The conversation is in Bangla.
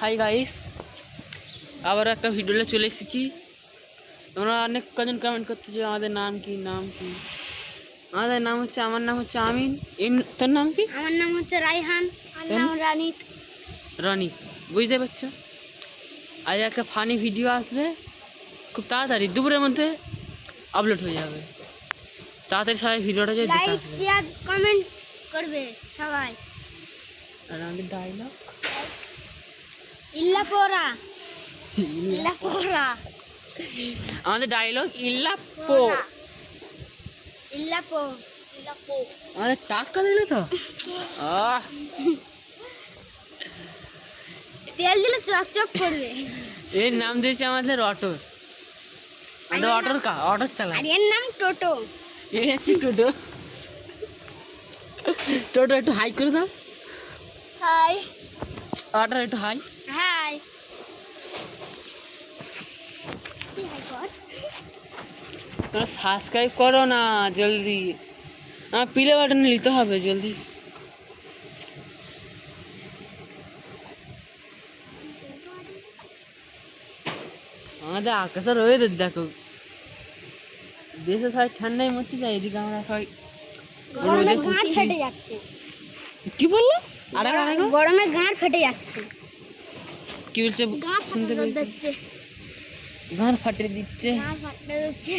হাই গাইস, আবার একটা ভিডিওতে চলে এসেছি। তোমরা অনেক কজন কমেন্ট করতে যে আমাদের নাম কি আমাদের নাম হচ্ছে, আমার নাম হচ্ছে আমিন। তোর নাম কি? আমার নাম হচ্ছে রাইহান। আমার নাম রনি। বুঝতে পারছো? আজ একটা ফানি ভিডিও আসবে, খুব তাড়াতাড়ি দুপুরের মধ্যে আপলোড হয়ে যাবে। তাড়াতাড়ি সবাই ভিডিওটা যে লাইক শেয়ার কমেন্ট করবে সবাই। আর আমাদের ডায়লগ ইল্লাপোরা আমাদের ডায়লগ ইল্লাপো। আমাদের টাকটা দিলে তো তেল দিলে চকচক করবে। এর নাম দিয়েছে আমাদের অটো। আমাদের অটোর চালায়। আর এর নাম টোটো। এই হচ্ছে টোটো। টোটো একটু হাই করে দাও। হাই। অটো একটু হাই। হাই। তোমরা সাবস্ক্রাইব করো না জলদি, আমার পিলে বাটন নিতে হবে জলদি। আমাদের আকাশের ওয়েদার দেখো, দেশে সবাই ঠান্ডায় মরতে যায়, এদিকে আমরা সবাই গরমে গাঁট ফেটে যাচ্ছে। কি বললো? গরমে গাঁট ফেটে যাচ্ছে। কি বলছে শুনতে পেয়েছি? গাঁট ফাটিয়ে দিচ্ছে। গাঁট ফাটতে যাচ্ছে।